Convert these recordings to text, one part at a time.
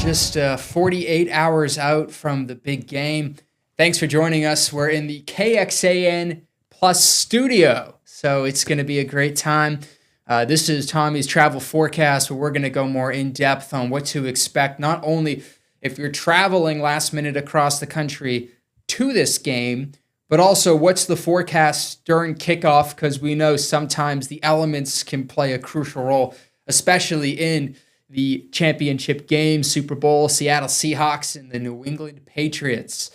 just 48 hours out from the big game. Thanks for joining us. We're in the KXAN Plus studio, so it's going to be a great time. This is Tommy's travel forecast, where we're going to go more in depth on what to expect, not only if you're traveling last minute across the country to this game, but also what's the forecast during kickoff, because we know sometimes the elements can play a crucial role, especially in the championship game, Super Bowl, Seattle Seahawks, and the New England Patriots.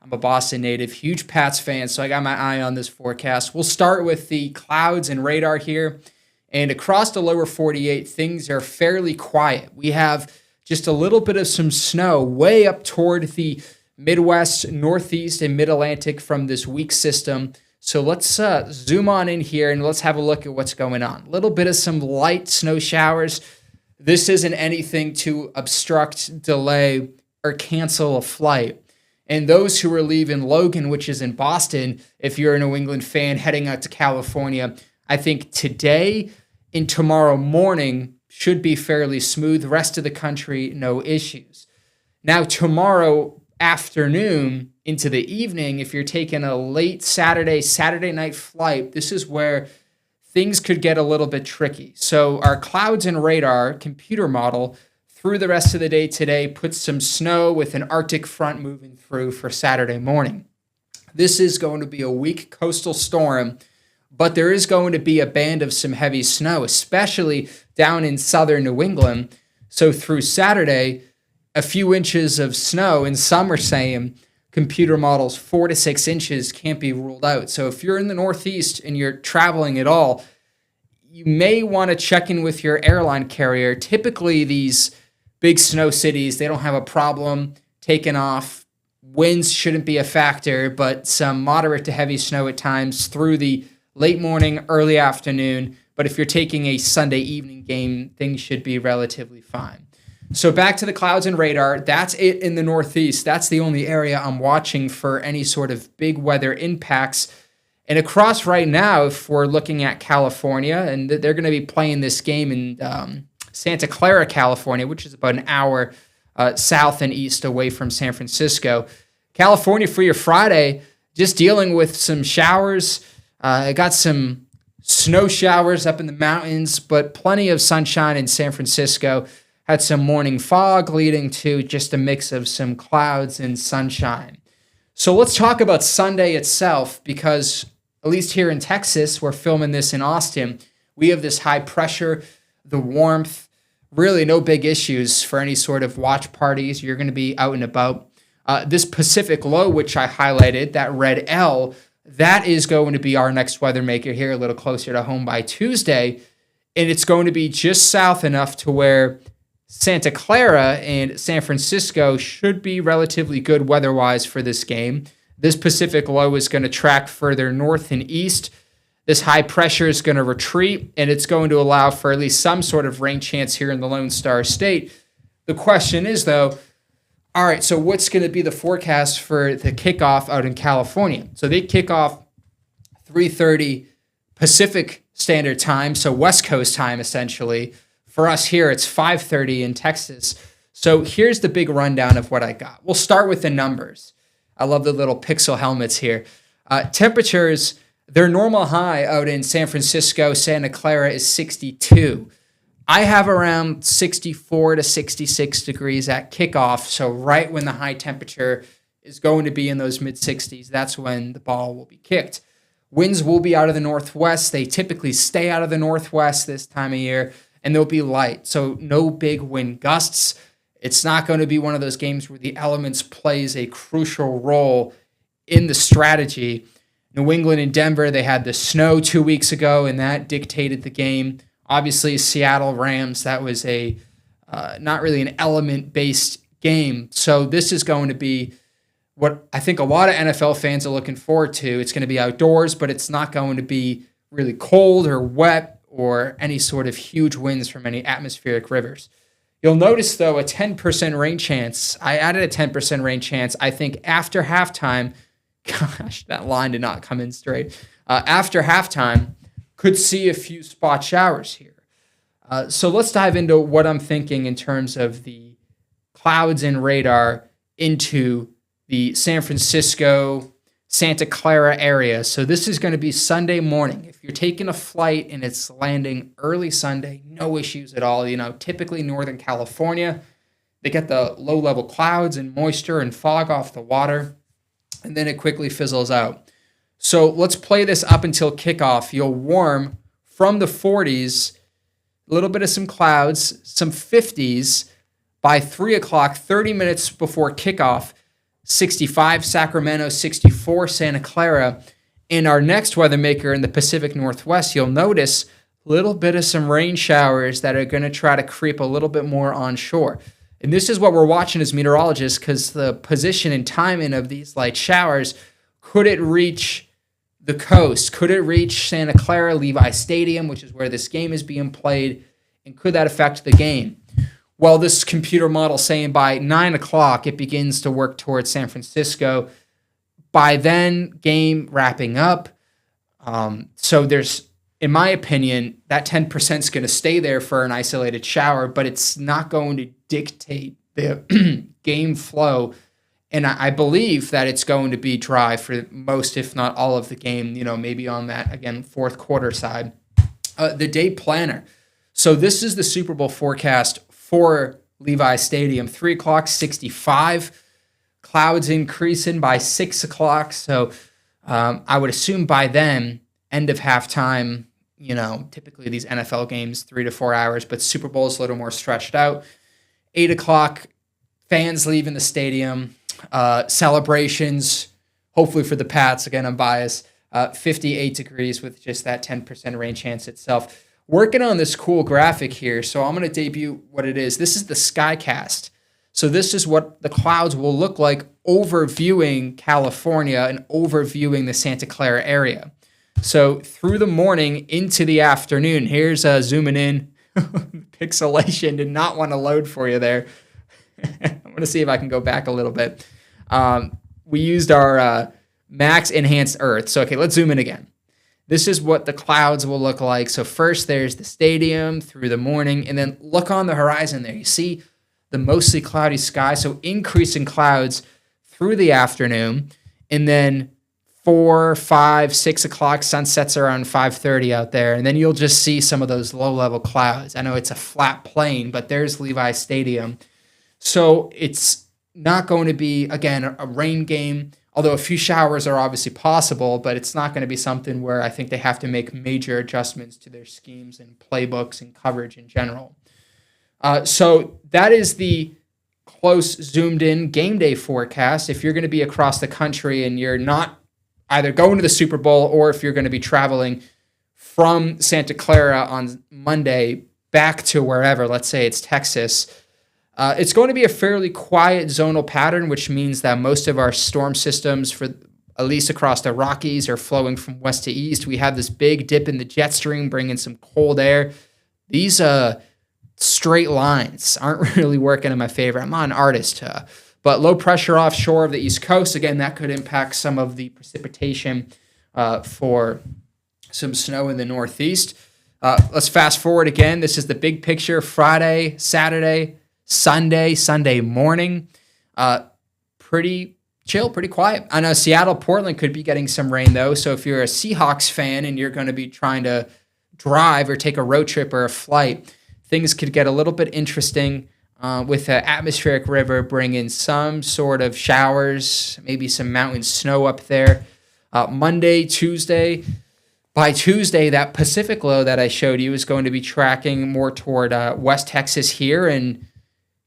I'm a Boston native, huge Pats fan, so I got my eye on this forecast. We'll start with the clouds and radar here. And across the lower 48, things are fairly quiet. We have just a little bit of some snow way up toward the Midwest, Northeast, and Mid-Atlantic from this weak system. So let's zoom on in here and let's have a look at what's going on. A little bit of some light snow showers. This isn't anything to obstruct, delay, or cancel a flight. And those who are leaving Logan, which is in Boston, if you're a New England fan heading out to California, I think today and tomorrow morning should be fairly smooth. The rest of the country, no issues. Now, tomorrow afternoon into the evening, if you're taking a late Saturday night flight, this is where things could get a little bit tricky. So our clouds and radar computer model through the rest of the day today puts some snow with an Arctic front moving through for Saturday morning. This is going to be a weak coastal storm, but there is going to be a band of some heavy snow, especially down in southern New England. So through Saturday, a few inches of snow, and some are saying computer models 4 to 6 inches can't be ruled out. So if you're in the Northeast and you're traveling at all, you may want to check in with your airline carrier. Typically, these big snow cities, they don't have a problem taking off. Winds shouldn't be a factor, but some moderate to heavy snow at times through the late morning, early afternoon. But if you're taking a Sunday evening game, things should be relatively fine. So back to the clouds and radar. That's it in the Northeast. That's the only area I'm watching for any sort of big weather impacts. And across right now, if we're looking at California, and they're going to be playing this game in Santa Clara, California, which is about an hour south and east away from San Francisco. California for your Friday, just dealing with some showers. I got some snow showers up in the mountains, but plenty of sunshine in San Francisco. Had some morning fog leading to just a mix of some clouds and sunshine. So let's talk about Sunday itself, because at least here in Texas, we're filming this in Austin, we have this high pressure, the warmth, really no big issues for any sort of watch parties. You're going to be out and about. This Pacific low, which I highlighted, that red L, that is going to be our next weather maker here a little closer to home by Tuesday. And it's going to be just south enough to where Santa Clara and San Francisco should be relatively good weather-wise for this game. This Pacific low is going to track further north and east. This high pressure is going to retreat, and it's going to allow for at least some sort of rain chance here in the Lone Star State. The question is, though, all right, so what's going to be the forecast for the kickoff out in California? So they kick off 3:30 Pacific Standard Time, so West Coast time, essentially. For us here, it's 5:30 in Texas. So here's the big rundown of what I got. We'll start with the numbers. I love the little pixel helmets here. Temperatures, their normal high out in San Francisco, Santa Clara is 62. I have around 64 to 66 degrees at kickoff. So right when the high temperature is going to be in those mid-60s, that's when the ball will be kicked. Winds will be out of the northwest. They typically stay out of the northwest this time of year, and they'll be light. So no big wind gusts. It's not going to be one of those games where the elements plays a crucial role in the strategy. New England and Denver, they had the snow 2 weeks ago, and that dictated the game. Obviously, Seattle Rams, that was a not really an element-based game. So this is going to be what I think a lot of NFL fans are looking forward to. It's going to be outdoors, but it's not going to be really cold or wet or any sort of huge winds from any atmospheric rivers. You'll notice, though, a 10% rain chance. I added a 10% rain chance. I think after halftime, gosh, that line did not come in straight. After halftime, could see a few spot showers here. So let's dive into what I'm thinking in terms of the clouds and radar into the San Francisco, Santa Clara area. So this is going to be Sunday morning. If you're taking a flight and it's landing early Sunday, no issues at all. Typically Northern California, they get the low-level clouds and moisture and fog off the water, and then it quickly fizzles out. So let's play this up until kickoff. You'll warm from the 40s, a little bit of some clouds, some 50s. By 3 o'clock, 30 minutes before kickoff, 65 Sacramento, 64 Santa Clara. In our next weather maker in the Pacific Northwest, you'll notice a little bit of some rain showers that are going to try to creep a little bit more onshore. And this is what we're watching as meteorologists, because the position and timing of these light showers, could it reach the coast? Could it reach Santa Clara, Levi Stadium, which is where this game is being played? And could that affect the game? Well, this computer model saying by 9 o'clock, it begins to work towards San Francisco. By then, game wrapping up. So there's, in my opinion, that 10% is going to stay there for an isolated shower, but it's not going to dictate the game flow. And I believe that it's going to be dry for most, if not all of the game, maybe on that, again, fourth quarter side. The day planner. So this is the Super Bowl forecast for Levi Stadium. 3 o'clock, 65. Clouds increasing by 6 o'clock. So I would assume by then, end of halftime, typically these NFL games, 3 to 4 hours, but Super Bowl is a little more stretched out. 8 o'clock, fans leaving the stadium. Celebrations, hopefully for the Pats. Again, I'm biased. 58 degrees with just that 10% rain chance itself. Working on this cool graphic here, so I'm going to debut what it is. This is the Skycast. So this is what the clouds will look like overviewing California and overviewing the Santa Clara area. So through the morning into the afternoon, here's zooming in. Pixelation did not want to load for you there. I'm going to see if I can go back a little bit. We used our Max Enhanced Earth. So, okay, let's zoom in again. This is what the clouds will look like. So first there's the stadium through the morning, and then look on the horizon there. You see the mostly cloudy sky, so increasing clouds through the afternoon, and then 4, 5, 6 o'clock, sunsets around 5:30 out there, and then you'll just see some of those low-level clouds. I know it's a flat plain, but there's Levi Stadium. So it's not going to be, again, a rain game, although a few showers are obviously possible, but it's not going to be something where I think they have to make major adjustments to their schemes and playbooks and coverage in general. So that is the close, zoomed-in game day forecast. If you're going to be across the country and you're not either going to the Super Bowl, or if you're going to be traveling from Santa Clara on Monday back to wherever, let's say it's Texas, it's going to be a fairly quiet zonal pattern, which means that most of our storm systems, for at least across the Rockies, are flowing from west to east. We have this big dip in the jet stream, bringing some cold air. These straight lines aren't really working in my favor. I'm not an artist, but low pressure offshore of the East Coast, again, that could impact some of the precipitation for some snow in the Northeast. Let's fast forward again. This is the big picture. Friday, Saturday, Sunday morning. Pretty chill, pretty quiet. I know Seattle, Portland could be getting some rain, though. So if you're a Seahawks fan and you're going to be trying to drive or take a road trip or a flight, things could get a little bit interesting with an atmospheric river bringing some sort of showers, maybe some mountain snow up there. Monday, Tuesday. By Tuesday, that Pacific low that I showed you is going to be tracking more toward West Texas here, and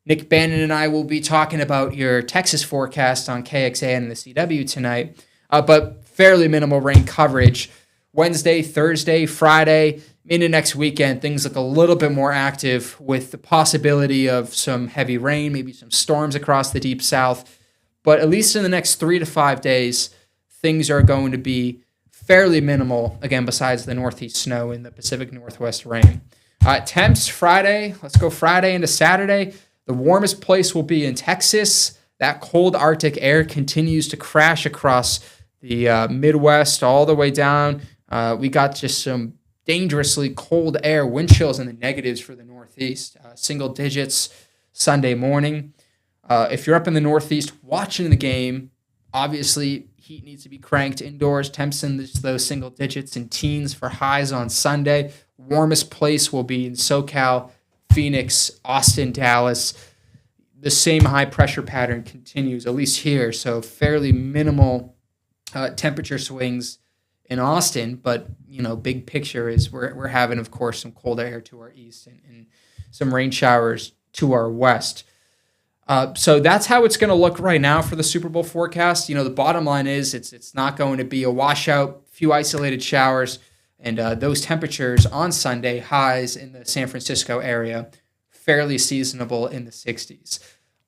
Nick Bannon and I will be talking about your Texas forecast on KXAN and the CW tonight, but fairly minimal rain coverage. Wednesday, Thursday, Friday, into next weekend, things look a little bit more active with the possibility of some heavy rain, maybe some storms across the deep south. But at least in the next 3 to 5 days, things are going to be fairly minimal, again, besides the Northeast snow and the Pacific Northwest rain. Temps Friday, let's go Friday into Saturday. The warmest place will be in Texas. That cold Arctic air continues to crash across the Midwest all the way down. We got just some dangerously cold air, wind chills in the negatives for the Northeast. Single digits Sunday morning. If you're up in the Northeast watching the game, obviously heat needs to be cranked indoors. Temps in those single digits and teens for highs on Sunday. Warmest place will be in SoCal, Phoenix, Austin, Dallas. The same high pressure pattern continues, at least here. So fairly minimal temperature swings in Austin, but big picture is we're having, of course, some cold air to our east and some rain showers to our west. So that's how it's going to look right now for the Super Bowl forecast. The bottom line is it's not going to be a washout, few isolated showers, and those temperatures on Sunday, highs in the San Francisco area, fairly seasonable in the 60s.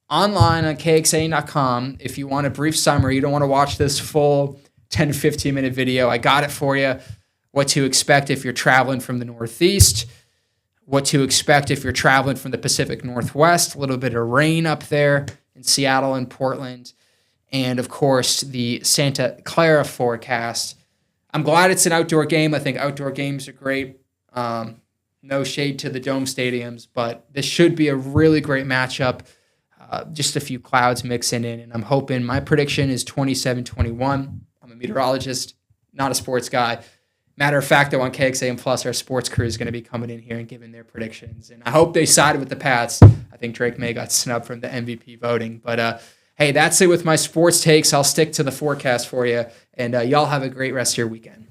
Online on KXAN.com, if you want a brief summary, you don't want to watch this full 10 to 15 minute video, I got it for you. What to expect if you're traveling from the Northeast, what to expect if you're traveling from the Pacific Northwest, a little bit of rain up there in Seattle and Portland, and of course the Santa Clara forecast. I'm glad it's an outdoor game. I think outdoor games are great. No shade to the dome stadiums, but this should be a really great matchup. Just a few clouds mixing in, and I'm hoping my prediction is 27-21. I'm a meteorologist, not a sports guy. Matter of fact, though, on KXAN Plus, our sports crew is going to be coming in here and giving their predictions, and I hope they sided with the Pats. I think Drake May got snubbed from the MVP voting, but hey, that's it with my sports takes. I'll stick to the forecast for you, and y'all have a great rest of your weekend.